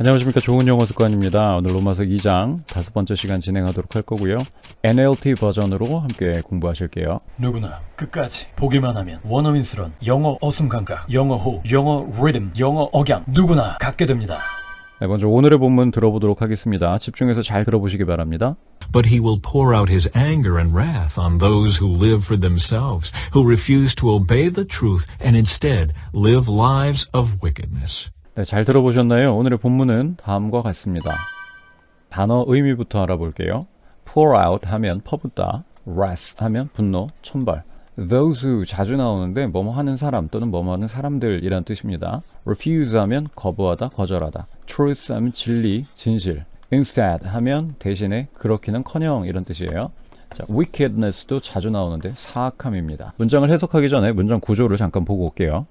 안녕하십니까. 좋은 영어 습관입니다. 오늘 로마서 2장 5번째 시간 진행하도록 할 거고요. NLT 버전으로 함께 공부하실게요. 누구나 끝까지 보기만 하면 원어민스러운 영어 어순감각, 영어 호흡, 영어 리듬, 영어 억양 누구나 갖게 됩니다. 네, 먼저 오늘의 본문 들어보도록 하겠습니다. 집중해서 잘 들어보시기 바랍니다. But he will pour out his anger and wrath on those who live for themselves, who refuse to obey the truth and instead live lives of wickedness. 네, 잘 들어보셨나요? 오늘의 본문은 다음과 같습니다. 단어 의미부터 알아볼게요. pour out 하면 퍼붓다, wrath 하면 분노, 천벌. those who 자주 나오는데 뭐뭐 하는 사람 또는 뭐뭐 하는 사람들이란 뜻입니다. refuse 하면 거부하다, 거절하다. truth 하면 진리, 진실. instead 하면 대신에 그렇기는커녕 이런 뜻이에요. 자, wickedness도 자주 나오는데 사악함입니다. 문장을 해석하기 전에 문장 구조를 잠깐 보고 올게요.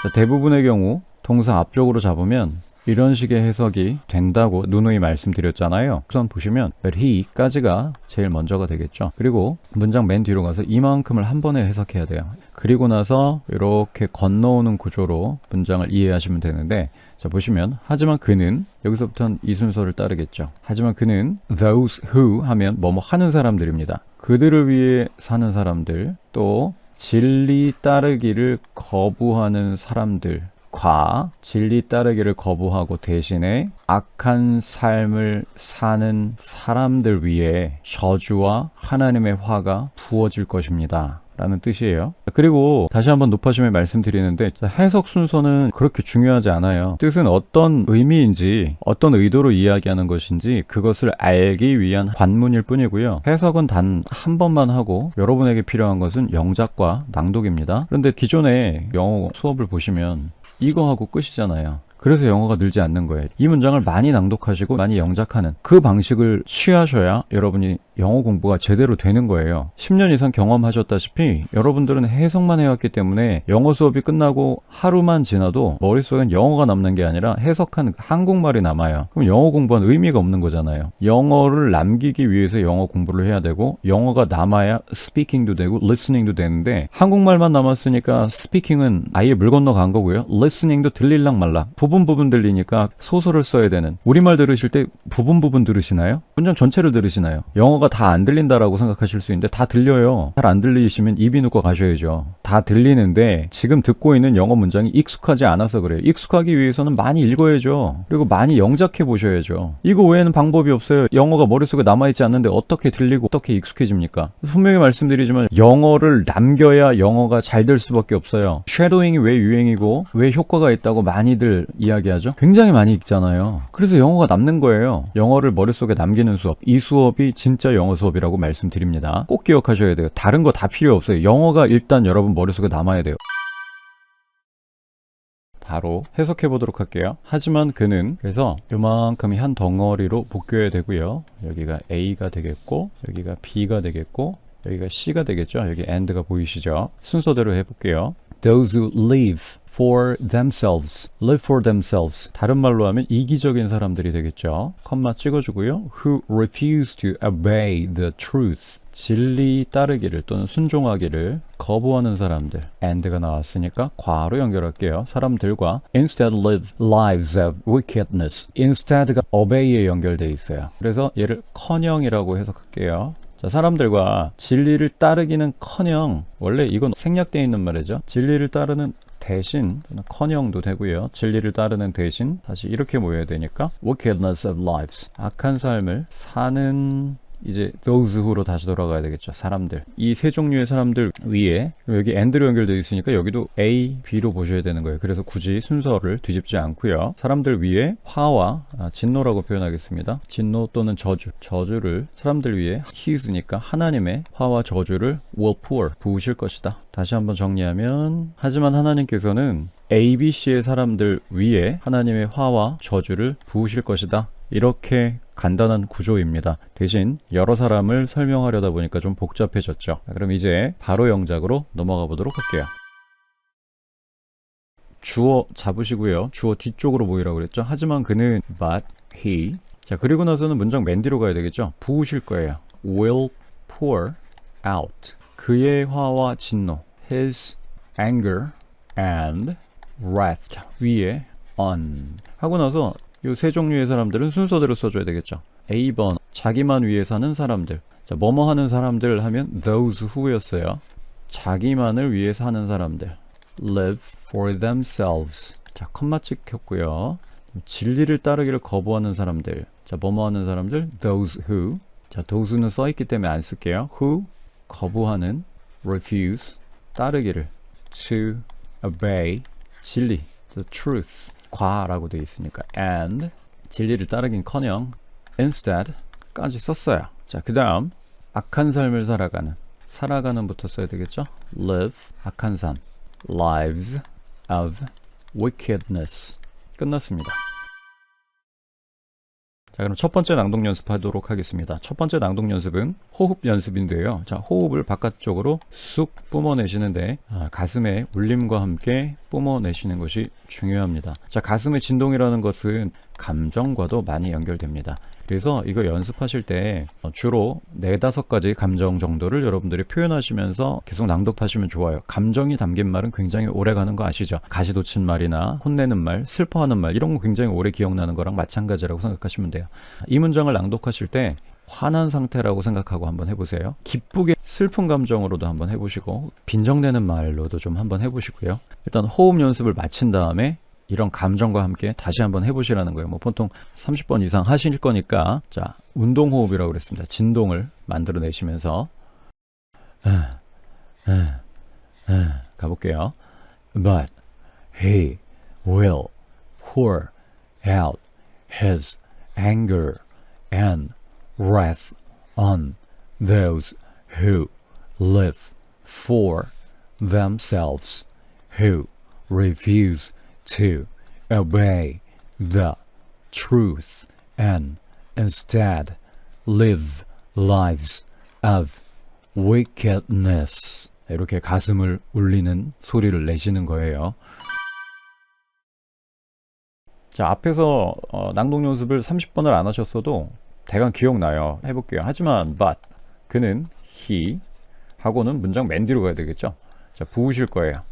자, 대부분의 경우 동사 앞쪽으로 잡으면 이런 식의 해석이 된다고 누누이 말씀드렸잖아요. 우선 보시면 but he까지가 제일 먼저가 되겠죠. 그리고 문장 맨 뒤로 가서 이만큼을 한 번에 해석해야 돼요. 그리고 나서 이렇게 건너오는 구조로 문장을 이해하시면 되는데, 자 보시면 하지만 그는, 여기서부터는 이 순서를 따르겠죠. 하지만 그는 those who 하면 뭐뭐 하는 사람들입니다. 그들을 위해 사는 사람들, 또 진리 따르기를 거부하는 사람들 과 진리 따르기를 거부하고 대신에 악한 삶을 사는 사람들 위에 저주와 하나님의 화가 부어질 것입니다 라는 뜻이에요. 그리고 다시 한번 높아심에 말씀드리는데, 해석 순서는 그렇게 중요하지 않아요. 뜻은 어떤 의미인지 어떤 의도로 이야기하는 것인지 그것을 알기 위한 관문일 뿐이고요. 해석은 단 한 번만 하고 여러분에게 필요한 것은 영작과 낭독입니다. 그런데 기존에 영어 수업을 보시면 이거 하고 끝이잖아요. 그래서 영어가 늘지 않는 거예요. 이 문장을 많이 낭독하시고 많이 영작하는 그 방식을 취하셔야 여러분이 영어 공부가 제대로 되는 거예요. 10년 이상 경험하셨다시피 여러분들은 해석만 해왔기 때문에 영어 수업이 끝나고 하루만 지나도 머릿속엔 영어가 남는 게 아니라 해석한 한국말이 남아요. 그럼 영어 공부한 의미가 없는 거잖아요. 영어를 남기기 위해서 영어 공부를 해야 되고, 영어가 남아야 스피킹도 되고 리스닝도 되는데, 한국말만 남았으니까 스피킹은 아예 물 건너간 거고요. 리스닝도 들릴락 말락 부분 들리니까 소설을 써야 되는, 우리말 들으실 때 부분 들으시나요? 문장 전체를 들으시나요? 영어가 다 안 들린다라고 생각하실 수 있는데 다 들려요. 잘 안 들리시면 이비인후과 가셔야죠. 다 들리는데 지금 듣고 있는 영어 문장이 익숙하지 않아서 그래요. 익숙하기 위해서는 많이 읽어야죠. 그리고 많이 영작해 보셔야죠. 이거 외에는 방법이 없어요. 영어가 머릿속에 남아있지 않는데 어떻게 들리고 어떻게 익숙해집니까? 분명히 말씀드리지만 영어를 남겨야 영어가 잘 될 수밖에 없어요. 쉐도잉이 왜 유행이고 왜 효과가 있다고 많이들 이야기하죠? 굉장히 많이 읽잖아요. 그래서 영어가 남는 거예요. 영어를 머릿속에 남기는 수업. 이 수업이 진짜 영어 수업이라고 말씀드립니다. 꼭 기억하셔야 돼요. 다른 거 다 필요 없어요. 영어가 일단 여러분 머릿속에 남아야 돼요. 바로 해석해 보도록 할게요. 하지만 그는, 그래서 요만큼이 한 덩어리로 묶여야 되고요. 여기가 A가 되겠고, 여기가 B가 되겠고, 여기가 C가 되겠죠. 여기 and가 보이시죠? 순서대로 해볼게요. Those who live for themselves. live for themselves. 다른 말로 하면 이기적인 사람들이 되겠죠. 컴마 찍어주고요. who refuse to obey the truth. 진리 따르기를 또는 순종하기를 거부하는 사람들. and가 나왔으니까 과로 연결할게요. 사람들과 instead live lives of wickedness. instead가 obey에 연결되어 있어요. 그래서 얘를 커녕이라고 해석할게요. 자, 사람들과 진리를 따르기는 커녕, 원래 이건 생략되어 있는 말이죠. 진리를 따르는 대신, 커녕도 되고요. 진리를 따르는 대신 다시 이렇게 모여야 되니까 wickedness of lives. 악한 삶을 사는, 이제 those who로 다시 돌아가야 되겠죠. 사람들. 이 세 종류의 사람들 위에, 여기 and로 연결되어 있으니까 여기도 A, B로 보셔야 되는 거예요. 그래서 굳이 순서를 뒤집지 않고요. 사람들 위에 화와 진노라고 표현하겠습니다. 진노 또는 저주를 사람들 위에 his니까 하나님의 화와 저주를 will pour, 부으실 것이다. 다시 한번 정리하면, 하지만 하나님께서는 A, B, C의 사람들 위에 하나님의 화와 저주를 부으실 것이다. 이렇게 간단한 구조입니다. 대신 여러 사람을 설명하려다 보니까 좀 복잡해졌죠. 그럼 이제 바로 영작으로 넘어가 보도록 할게요. 주어 잡으시고요. 주어 뒤쪽으로 보이라고 그랬죠. 하지만 그는 but he. 자, 그리고 나서는 문장 맨 뒤로 가야 되겠죠. 부으실 거예요. will pour out. 그의 화와 진노. his anger and wrath. 위에 on 하고 나서 이 세 종류의 사람들은 순서대로 써줘야 되겠죠. A번 자기만 위해 사는 사람들. 자, 뭐뭐 하는 사람들 하면 those who였어요. 자기만을 위해 사는 사람들. live for themselves. 자, 컴마 찍혔고요. 진리를 따르기를 거부하는 사람들. 자, 뭐뭐 하는 사람들? those who. 자, those는 써있기 때문에 안 쓸게요. who 거부하는, refuse 따르기를, to obey 진리, the truth 과라고 되어 있으니까 and 진리를 따르긴커녕 instead까지 썼어요. 자, 그 다음 악한 삶을 살아가는부터 써야 되겠죠. live 악한 삶, lives of wickedness 끝났습니다. 자, 그럼 첫 번째 낭독 연습하도록 하겠습니다. 첫 번째 낭독 연습은 호흡 연습인데요. 자, 호흡을 바깥쪽으로 쑥 뿜어내시는데 가슴의 울림과 함께 뿜어내시는 것이 중요합니다. 자, 가슴의 진동이라는 것은 감정과도 많이 연결됩니다. 그래서 이거 연습하실 때 주로 4-5가지 감정 정도를 여러분들이 표현하시면서 계속 낭독하시면 좋아요. 감정이 담긴 말은 굉장히 오래 가는 거 아시죠? 가시 돋친 말이나 혼내는 말, 슬퍼하는 말 이런 거 굉장히 오래 기억나는 거랑 마찬가지라고 생각하시면 돼요. 이 문장을 낭독하실 때 화난 상태라고 생각하고 한번 해보세요. 기쁘게 슬픈 감정으로도 한번 해보시고 빈정대는 말로도 좀 한번 해보시고요. 일단 호흡 연습을 마친 다음에 이런 감정과 함께 다시 한번 해보시라는 거예요. 뭐 보통 30번 이상 하실 거니까 자, 운동호흡이라고 그랬습니다. 진동을 만들어내시면서 가볼게요. But he will pour out his anger and wrath on those who live for themselves, who refuse to obey the truth and instead live lives of wickedness. 이렇게 가슴을 울리는 소리를 내시는 거예요. 자, 앞에서 낭독 연습을 30번을 안 하셨어도 대강 기억나요. 해볼게요. 하지만 but 그는 he 하고는 문장 맨 뒤로 가야 되겠죠. 자, 부으실 거예요.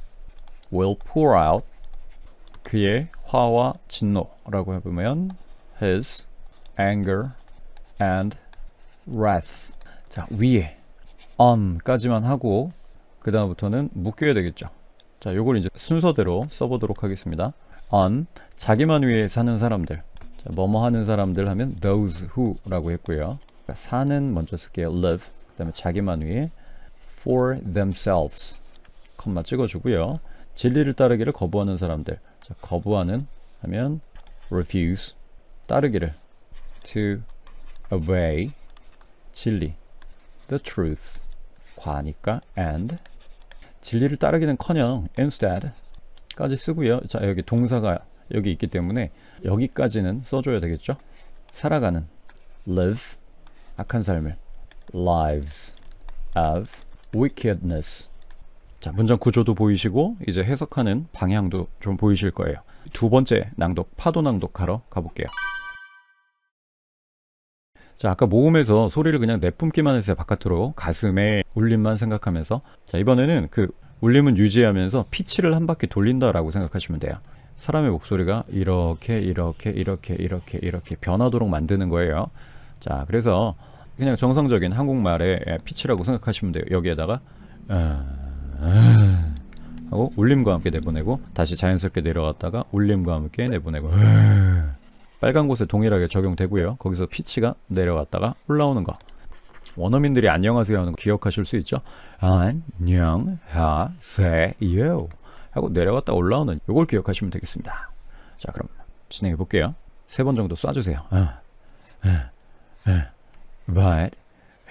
will pour out 그의 화와 진노라고 해보면 his anger and wrath. 자, 위에 on까지만 하고 그 다음부터는 묶여야 되겠죠. 자, 요걸 이제 순서대로 써보도록 하겠습니다. on 자기만 위해 사는 사람들. 자, 뭐뭐 하는 사람들 하면 those who라고 했고요. 그러니까 사는 먼저 쓸게요. live. 그 다음에 자기만 위해 for themselves. 컴마 찍어주고요. 진리를 따르기를 거부하는 사람들. 자, 거부하는 하면 refuse 따르기를, to obey 진리, the truth 과니까 and 진리를 따르기는커녕 instead까지 쓰고요. 자, 여기 동사가 여기 있기 때문에 여기까지는 써줘야 되겠죠. 살아가는 live 악한 삶을, lives of wickedness. 자, 문장 구조도 보이시고 이제 해석하는 방향도 좀 보이실 거예요. 두 번째 낭독, 파도 낭독하러 가볼게요. 자, 아까 모음에서 소리를 그냥 내뿜기만 했어요. 바깥으로 가슴에 울림만 생각하면서. 자, 이번에는 그 울림은 유지하면서 피치를 한 바퀴 돌린다라고 생각하시면 돼요. 사람의 목소리가 이렇게 변하도록 만드는 거예요. 자, 그래서 그냥 정상적인 한국말의 피치라고 생각하시면 돼요. 여기에다가 하고 울림과 함께 내보내고 다시 자연스럽게 내려왔다가 울림과 함께 내보내고 빨간 곳에 동일하게 적용되고요. 거기서 피치가 내려왔다가 올라오는 거. 원어민들이 안녕하세요 하는 거 기억하실 수 있죠? 안녕하세요 하고 내려갔다 올라오는 이걸 기억하시면 되겠습니다. 자, 그럼 진행해 볼게요. 3번 정도 쏴주세요. But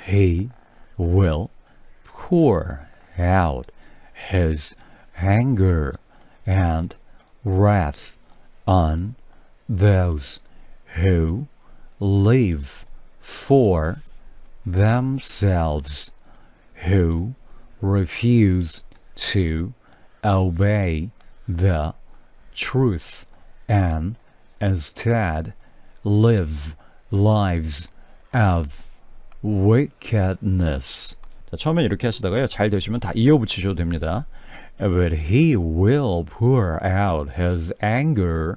he will pour out his anger and wrath on those who live for themselves, who refuse to obey the truth and instead live lives of wickedness. 자, 처음엔 이렇게 하시다가요. 잘 되시면 다 이어붙이셔도 됩니다. But he will pour out his anger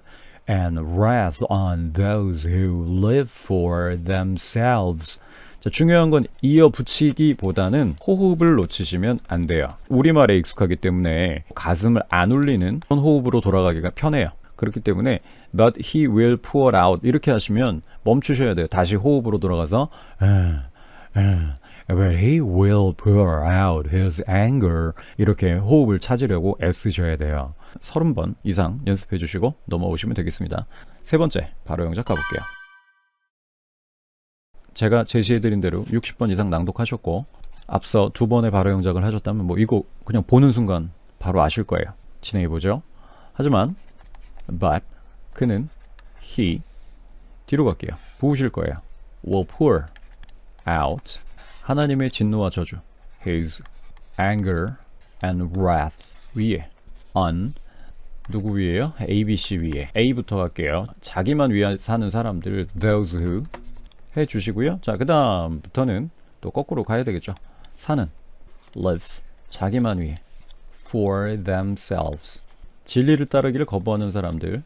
and wrath on those who live for themselves. 자, 중요한 건 이어 붙이기보다는 호흡을 놓치시면 안 돼요. 우리말에 익숙하기 때문에 가슴을 안 울리는 그런 호흡으로 돌아가기가 편해요. 그렇기 때문에 but he will pour out 이렇게 하시면 멈추셔야 돼요. 다시 호흡으로 돌아가서 but he will pour out his anger 이렇게 호흡을 찾으려고 애쓰셔야 돼요. 30번 이상 연습해 주시고 넘어오시면 되겠습니다. 세 번째 바로 영작 가볼게요. 제가 제시해드린 대로 60번 이상 낭독하셨고 앞서 두 번의 바로 영작을 하셨다면 뭐 이거 그냥 보는 순간 바로 아실 거예요. 진행해보죠. 하지만 but 그는 he 뒤로 갈게요. 부으실 거예요. will pour out 하나님의 진노와 저주 his anger and wrath 위에 on 누구 위에요? A, B, C 위에 A부터 갈게요. 자기만 위해 사는 사람들 those who 해주시고요. 자, 그 다음부터는 또 거꾸로 가야 되겠죠. 사는 live 자기만 위해 for themselves 진리를 따르기를 거부하는 사람들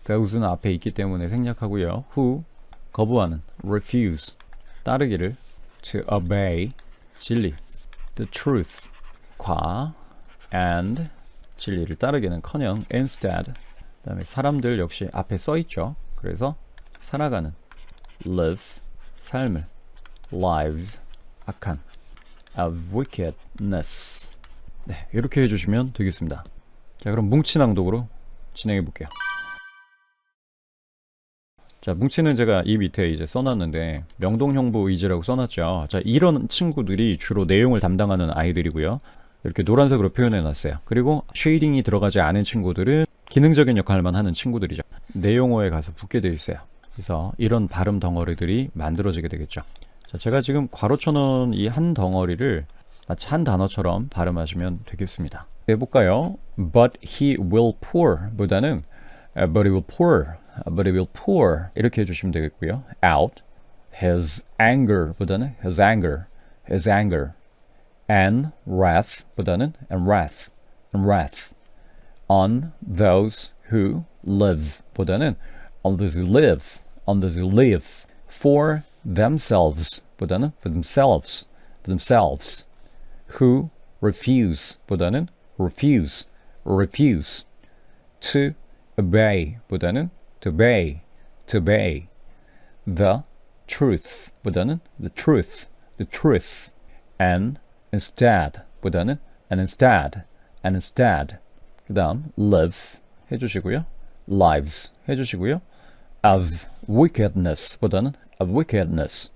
those는 앞에 있기 때문에 생략하고요. who 거부하는 refuse 따르기를 to obey 진리 the truth 과 and 진리를 따르기는커녕 instead 그 다음에 사람들 역시 앞에 써있죠. 그래서 살아가는 live 삶을 lives 악한 of wickedness 네, 이렇게 해주시면 되겠습니다. 자, 그럼 뭉치 낭독으로 진행해 볼게요. 자, 뭉치는 제가 이 밑에 이제 써놨는데 명동형부 의지라고 써놨죠. 자, 이런 친구들이 주로 내용을 담당하는 아이들이고요. 이렇게 노란색으로 표현해 놨어요. 그리고 쉐이딩이 들어가지 않은 친구들은 기능적인 역할만 하는 친구들이죠. 내용어에 가서 붙게 되어 있어요. 그래서 이런 발음 덩어리들이 만들어지게 되겠죠. 자, 제가 지금 괄호 쳐놓은 이 한 덩어리를 마치 한 단어처럼 발음하시면 되겠습니다. 해볼까요? But he will pour 보다는 but he will pour 이렇게 해주시면 되겠고요. out his anger 보다는 his anger and wrath 보다는 and wrath on those who live 보다는 on those who live for themselves 보다는 for themselves who refuse 보다는 refuse to obey 보다는 to obey the truth 보다는 the truth and instead 보다는 and instead 그 다음 live 해주시고요. lives 해주시고요. of wickedness 보다는 of wickedness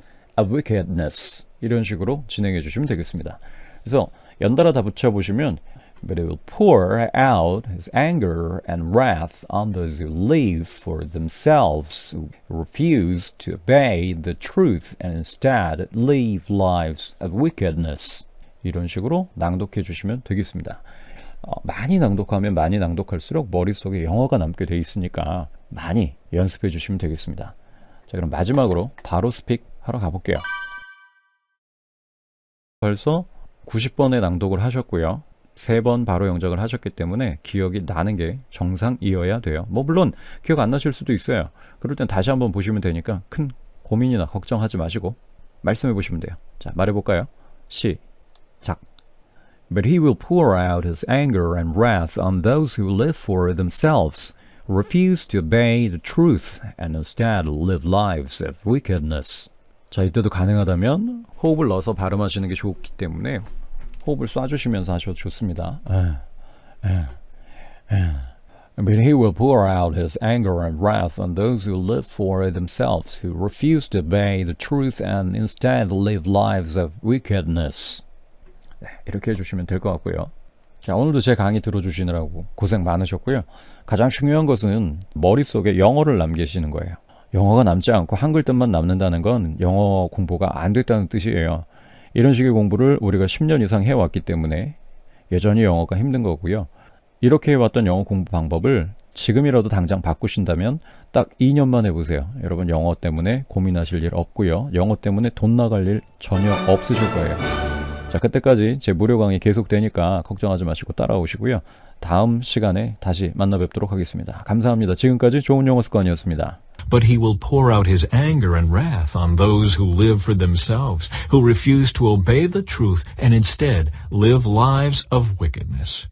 이런 식으로 진행해 주시면 되겠습니다. 그래서 연달아 다 붙여보시면 But it will pour out his anger and wrath on those who live for themselves, who refuse to obey the truth and instead live lives of wickedness. 이런 식으로 낭독해 주시면 되겠습니다. 많이 낭독하면 많이 낭독할수록 머릿속에 영어가 남게 돼 있으니까 많이 연습해 주시면 되겠습니다. 자, 그럼 마지막으로 바로 스픽 하러 가볼게요. 벌써 90번의 낭독을 하셨고요. 3번 바로 영작을 하셨기 때문에 기억이 나는 게 정상이어야 돼요. 뭐 물론 기억 안 나실 수도 있어요. 그럴 땐 다시 한번 보시면 되니까 큰 고민이나 걱정하지 마시고 말씀해 보시면 돼요. 자, 말해볼까요? 시작. But he will pour out his anger and wrath on those who live for themselves, refuse to obey the truth, and instead live lives of wickedness. 자, 이때도 가능하다면 호흡을 넣어서 발음하시는 게 좋기 때문에 호흡을 쏴주시면서 하셔도 좋습니다. But he will pour out his anger and wrath on those who live for themselves, who refuse to obey the truth and instead live lives of wickedness. 네, 이렇게 해주시면 될 것 같고요. 자, 오늘도 제 강의 들어주시느라고 고생 많으셨고요. 가장 중요한 것은 머릿속에 영어를 남기시는 거예요. 영어가 남지 않고 한글 뜻만 남는다는 건 영어 공부가 안 됐다는 뜻이에요. 이런 식의 공부를 우리가 10년 이상 해왔기 때문에 여전히 영어가 힘든 거고요. 이렇게 해왔던 영어 공부 방법을 지금이라도 당장 바꾸신다면 딱 2년만 해보세요. 여러분 영어 때문에 고민하실 일 없고요. 영어 때문에 돈 나갈 일 전혀 없으실 거예요. 자, 그때까지 제 무료 강의 계속되니까 걱정하지 마시고 따라오시고요. 다음 시간에 다시 만나 뵙도록 하겠습니다. 감사합니다. 지금까지 좋은 영어 습관이었습니다. But he will pour out his anger and wrath on those who live for themselves, who refuse to obey the truth and instead live lives of wickedness.